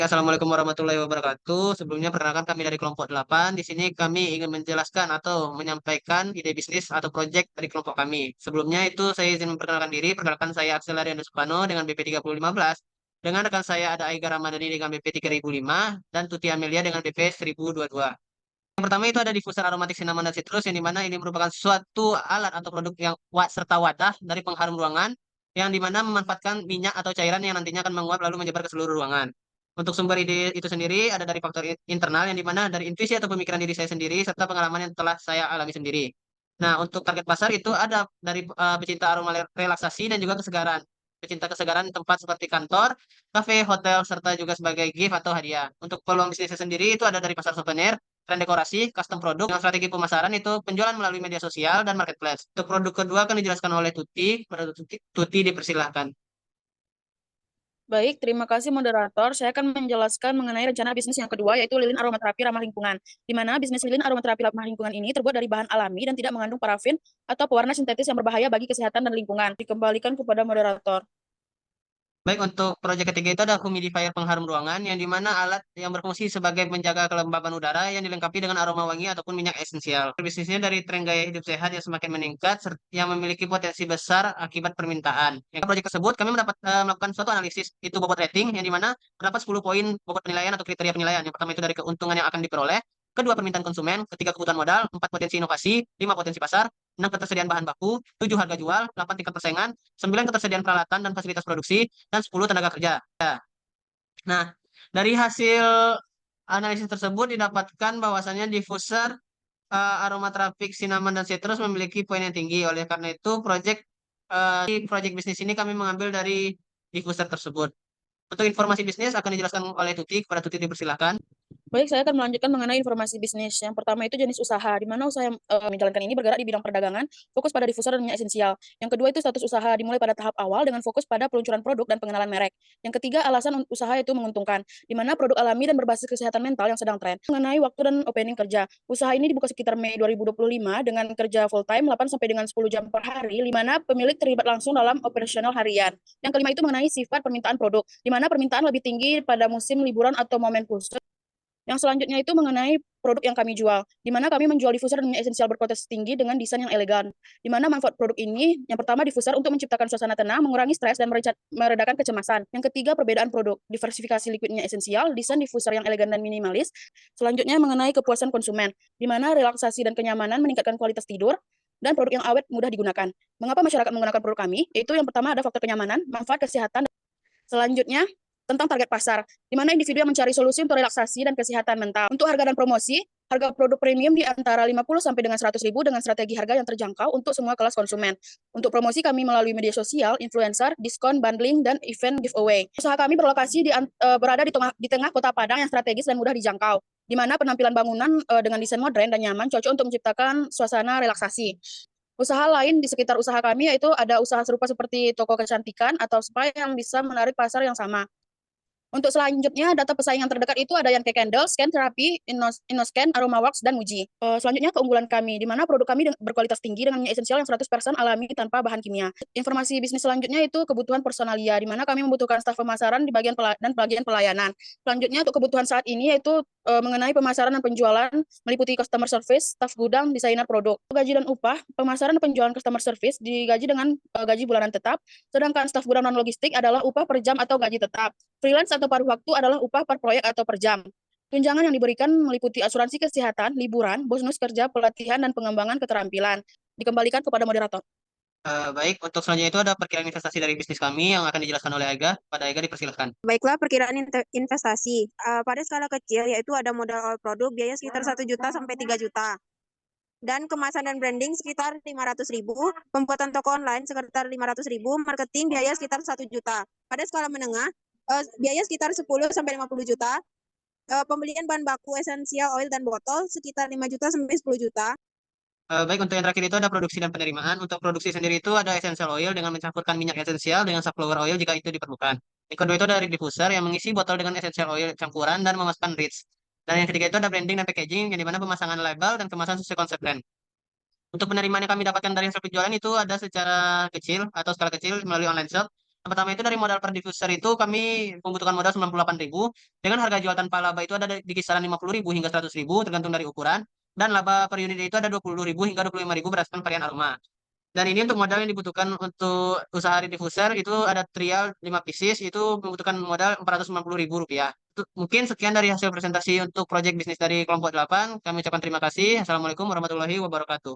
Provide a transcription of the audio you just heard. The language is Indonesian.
Assalamualaikum warahmatullahi wabarakatuh. Sebelumnya perkenalkan kami dari kelompok 8. Di sini kami ingin menjelaskan atau menyampaikan ide bisnis atau proyek dari kelompok kami. Sebelumnya itu saya izin memperkenalkan diri. Perkenalkan saya Axel Arianus Supano dengan BP 3015. Dengan rekan saya ada Aiga Ramadhani dengan BP 3005 dan Tuti Amelia dengan BP 1022. Yang pertama itu ada diffuser aromatik cinnamon dan citrus yang dimana ini merupakan suatu alat atau produk yang serta wadah dari pengharum ruangan yang dimana memanfaatkan minyak atau cairan yang nantinya akan menguap lalu menyebar ke seluruh ruangan. Untuk sumber ide itu sendiri ada dari faktor internal yang dimana dari intuisi atau pemikiran diri saya sendiri serta pengalaman yang telah saya alami sendiri. Nah, untuk target pasar itu ada dari pecinta aroma relaksasi dan juga kesegaran. Pecinta kesegaran tempat seperti kantor, kafe, hotel, serta juga sebagai gift atau hadiah. Untuk peluang bisnisnya sendiri itu ada dari pasar souvenir, tren dekorasi, custom produk, dengan strategi pemasaran itu penjualan melalui media sosial dan marketplace. Untuk produk kedua akan dijelaskan oleh Tuti. Pada Tuti dipersilahkan. Baik, terima kasih moderator. Saya akan menjelaskan mengenai rencana bisnis yang kedua, yaitu lilin aromaterapi ramah lingkungan. Di mana bisnis lilin aromaterapi ramah lingkungan ini terbuat dari bahan alami dan tidak mengandung parafin atau pewarna sintetis yang berbahaya bagi kesehatan dan lingkungan. Dikembalikan kepada moderator. Baik, untuk proyek ketiga itu ada humidifier pengharum ruangan yang dimana alat yang berfungsi sebagai penjaga kelembaban udara yang dilengkapi dengan aroma wangi ataupun minyak esensial. Bisnisnya dari tren gaya hidup sehat yang semakin meningkat yang memiliki potensi besar akibat permintaan. Yang proyek tersebut kami melakukan suatu analisis itu bobot rating yang dimana terdapat 10 poin bobot penilaian atau kriteria penilaian. Yang pertama itu dari keuntungan yang akan diperoleh, kedua permintaan konsumen, ketiga kebutuhan modal, empat potensi inovasi, lima potensi pasar, enam ketersediaan bahan baku, tujuh harga jual, delapan tingkat persaingan, sembilan ketersediaan peralatan dan fasilitas produksi, dan 10 tenaga kerja. Nah, dari hasil analisis tersebut didapatkan bahwasannya diffuser aromaterapik cinnamon dan citrus memiliki poin yang tinggi. Oleh karena itu, proyek bisnis ini kami mengambil dari diffuser tersebut. Untuk informasi bisnis akan dijelaskan oleh Tuti. Kepada Tuti dipersilahkan. Baik, saya akan melanjutkan mengenai informasi bisnis. Yang pertama itu jenis usaha, di mana usaha yang menjalankan ini bergerak di bidang perdagangan, fokus pada diffuser dan minyak esensial. Yang kedua itu status usaha, dimulai pada tahap awal dengan fokus pada peluncuran produk dan pengenalan merek. Yang ketiga, alasan usaha itu menguntungkan, di mana produk alami dan berbasis kesehatan mental yang sedang tren. Mengenai waktu dan opening kerja, usaha ini dibuka sekitar Mei 2025 dengan kerja full time 8 sampai dengan 10 jam per hari, di mana pemilik terlibat langsung dalam operasional harian. Yang kelima itu mengenai sifat permintaan produk, di mana permintaan lebih tinggi pada musim liburan atau momen khusus. Yang selanjutnya itu mengenai produk yang kami jual, di mana kami menjual diffuser dan minyak esensial berkualitas tinggi dengan desain yang elegan. Di mana manfaat produk ini, yang pertama diffuser untuk menciptakan suasana tenang, mengurangi stres, dan meredakan kecemasan. Yang ketiga perbedaan produk, diversifikasi liquid minyak esensial, desain diffuser yang elegan dan minimalis. Selanjutnya mengenai kepuasan konsumen, di mana relaksasi dan kenyamanan meningkatkan kualitas tidur, dan produk yang awet mudah digunakan. Mengapa masyarakat menggunakan produk kami? Itu yang pertama ada faktor kenyamanan, manfaat kesehatan. Selanjutnya, tentang target pasar, di mana individu yang mencari solusi untuk relaksasi dan kesehatan mental. Untuk harga dan promosi, harga produk premium di antara 50 sampai dengan 100 ribu dengan strategi harga yang terjangkau untuk semua kelas konsumen. Untuk promosi kami melalui media sosial, influencer, diskon, bundling, dan event giveaway. Usaha kami berlokasi berada di tengah kota Padang yang strategis dan mudah dijangkau, di mana penampilan bangunan dengan desain modern dan nyaman cocok untuk menciptakan suasana relaksasi. Usaha lain di sekitar usaha kami yaitu ada usaha serupa seperti toko kecantikan atau spa yang bisa menarik pasar yang sama. Untuk selanjutnya, data pesaing yang terdekat itu ada yang kayak Candle, Scan Therapy, InnoScan, AromaWorks, dan Muji. Selanjutnya keunggulan kami, di mana produk kami berkualitas tinggi dengan minyak esensial yang 100% alami tanpa bahan kimia. Informasi bisnis selanjutnya itu kebutuhan personalia, di mana kami membutuhkan staf pemasaran di bagian dan bagian pelayanan. Selanjutnya untuk kebutuhan saat ini yaitu mengenai pemasaran dan penjualan meliputi customer service, staf gudang, desainer produk. Gaji dan upah, pemasaran dan penjualan customer service digaji dengan gaji bulanan tetap, sedangkan staf gudang non logistik adalah upah per jam atau gaji tetap. Freelance atau paruh waktu adalah upah per proyek atau per jam. Tunjangan yang diberikan meliputi asuransi kesehatan, liburan, bonus kerja, pelatihan, dan pengembangan keterampilan. Dikembalikan kepada moderator. Baik, untuk selanjutnya itu ada perkiraan investasi dari bisnis kami yang akan dijelaskan oleh Aiga. Pada Aiga dipersilahkan. Baiklah, perkiraan investasi. Pada skala kecil, yaitu ada modal awal produk, biaya sekitar 1 juta sampai 3 juta. Dan kemasan dan branding sekitar 500 ribu, pembuatan toko online sekitar 500 ribu, marketing biaya sekitar 1 juta. Pada skala menengah, biaya sekitar 10 sampai 50 juta, pembelian bahan baku esensial oil dan botol sekitar 5 juta sampai 10 juta. Baik, untuk yang terakhir itu ada produksi dan penerimaan. Untuk produksi sendiri itu ada essential oil dengan mencampurkan minyak esensial dengan sunflower oil jika itu diperlukan. Yang kedua itu ada diffuser yang mengisi botol dengan essential oil campuran dan memasukkan rich. Dan yang ketiga itu ada branding dan packaging yang dimana pemasangan label dan kemasan sesuai konsep brand. Untuk penerimaan yang kami dapatkan dari hasil penjualan itu ada secara kecil atau skala kecil melalui online shop. Yang pertama itu dari modal per diffuser itu kami membutuhkan modal 98.000 dengan harga jual tanpa laba itu ada di kisaran 50.000 hingga 100.000 tergantung dari ukuran dan laba per unit itu ada 20.000 hingga 25.000 berdasarkan varian aroma. Dan ini untuk modal yang dibutuhkan untuk usaha diffuser itu ada trial 5 pieces itu membutuhkan modal 490.000 rupiah. Mungkin sekian dari hasil presentasi untuk proyek bisnis dari kelompok 8. Kami ucapkan terima kasih. Assalamualaikum warahmatullahi wabarakatuh.